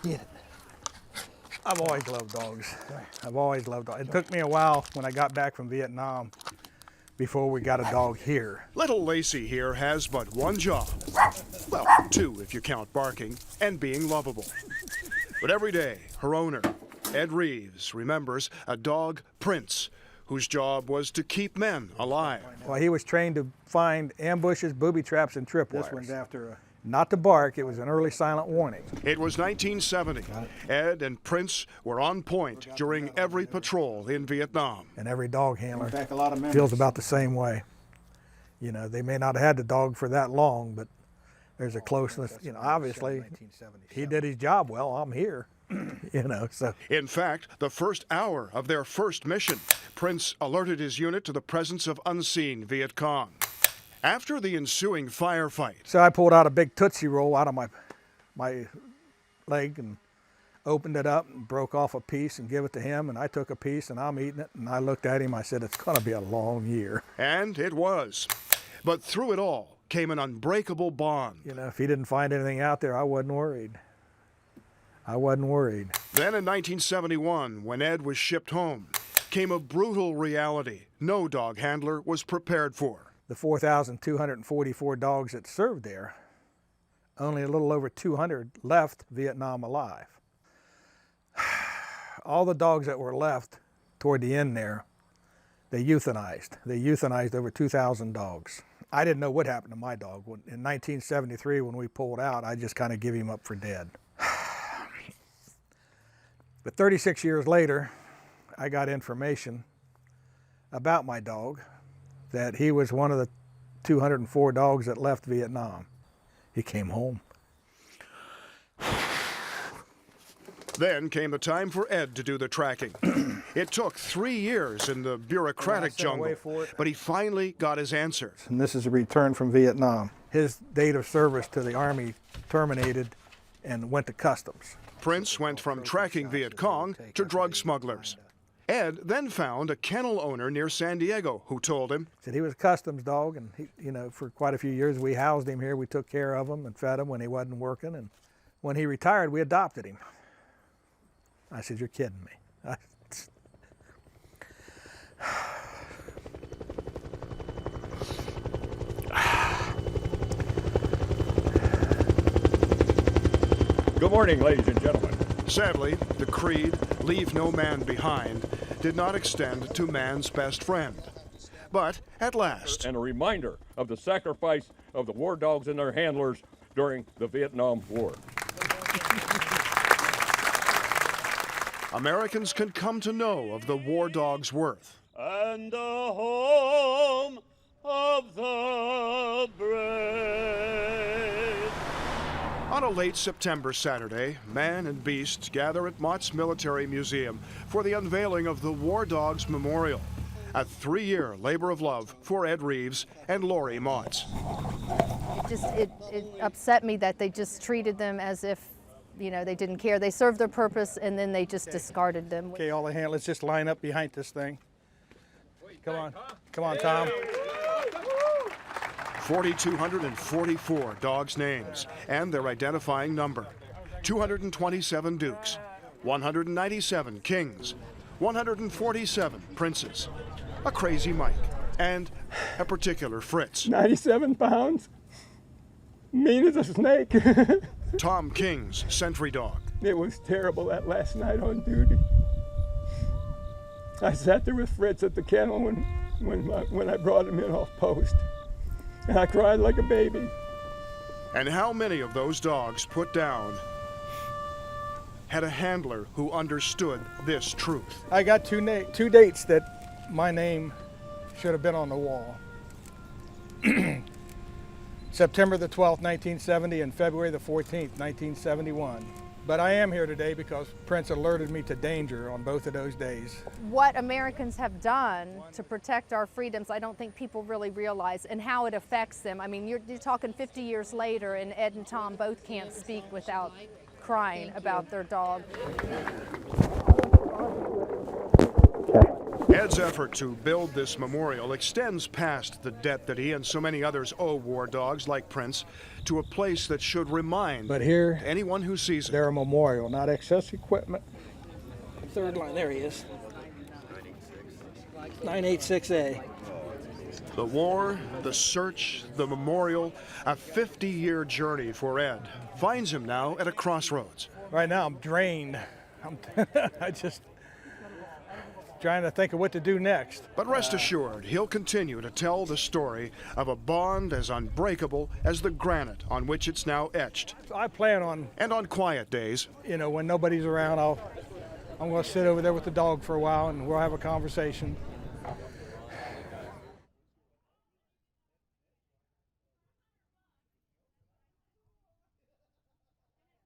Get it. I've always loved dogs. I've always loved dogs. It took me a while when I got back from Vietnam before we got a dog here. Little Lacey here has but one job. Well, two if you count barking, and being lovable. But every day, her owner, Ed Reeves, remembers a dog, Prince, whose job was to keep men alive. Well, he was trained to find ambushes, booby traps, and tripwires. This one's after a... Not to bark, it was an early silent warning. It was 1970. Ed and Prince were on point during every patrol in Vietnam. And every dog handler Back a lot of feels about the same way. You know, they may not have had the dog for that long, but there's a closeness. You know, obviously, he did his job well. I'm here, you know, so. In fact, the first hour of their first mission, Prince alerted his unit to the presence of unseen Viet Cong. After the ensuing firefight. So I pulled out a big Tootsie Roll out of my leg and opened it up and broke off a piece and gave it to him, and I took a piece and I'm eating it, and I looked at him, I said, it's gonna be a long year. And it was. But through it all came an unbreakable bond. You know, if he didn't find anything out there, I wasn't worried. I wasn't worried. Then in 1971, when Ed was shipped home, came a brutal reality no dog handler was prepared for. The 4,244 dogs that served there, only a little over 200 left Vietnam alive. All the dogs that were left toward the end there, they euthanized. They euthanized over 2,000 dogs. I didn't know what happened to my dog. In 1973, when we pulled out, I just kind of gave him up for dead. But 36 years later, I got information about my dog, that he was one of the 204 dogs that left Vietnam. He came home. Then came the time for Ed to do the tracking. It took 3 years in the bureaucratic jungle, but he finally got his answer. And this is a return from Vietnam. His date of service to the Army terminated and went to customs. Prince went from tracking Viet Cong to drug smugglers. Ed then found a kennel owner near San Diego who told him, Said he was a customs dog, and he, you know, for quite a few years we housed him here. We took care of him and fed him when he wasn't working, and when he retired, we adopted him. I said, you're kidding me. Good morning, ladies and gentlemen. Sadly, the creed, leave no man behind, did not extend to man's best friend. But at last, And a reminder of the sacrifice of the war dogs and their handlers during the Vietnam War. Americans can come to know of the war dog's worth. And the home of the brave. On a late September Saturday, man and beast gather at Mott's Military Museum for the unveiling of the War Dogs Memorial, a 3-year labor of love for Ed Reeves and Lori Motts. It upset me that they just treated them as if, you know, they didn't care. They served their purpose and then they just discarded them. Okay, all the handlers just line up behind this thing. Come on, come on, Tom. 4,244 dogs' names and their identifying number. 227 dukes, 197 kings, 147 princes, a crazy Mike, and a particular Fritz. 97 pounds, mean as a snake. Tom King's sentry dog. It was terrible that last night on duty. I sat there with Fritz at the kennel when I brought him in off post. And I cried like a baby. And how many of those dogs put down had a handler who understood this truth? I got two dates that my name should have been on the wall. September the 12th, 1970 and February the 14th, 1971. But I am here today because Prince alerted me to danger on both of those days. What Americans have done to protect our freedoms, I don't think people really realize, and how it affects them. I mean, you're talking 50 years later, and Ed and Tom both can't speak without crying about their dog. Ed's effort to build this memorial extends past the debt that he and so many others owe war dogs like Prince to a place that should remind But here, anyone who sees it. they're a memorial, not excess equipment. Third line, there he is. 986A. The war, the search, the memorial, a 50-year journey for Ed finds him now at a crossroads. Right now, I'm drained. I just trying to think of what to do next. But rest assured, he'll continue to tell the story of a bond as unbreakable as the granite on which it's now etched. I plan on, And on quiet days, when nobody's around, I'm going to sit over there with the dog for a while and we'll have a conversation.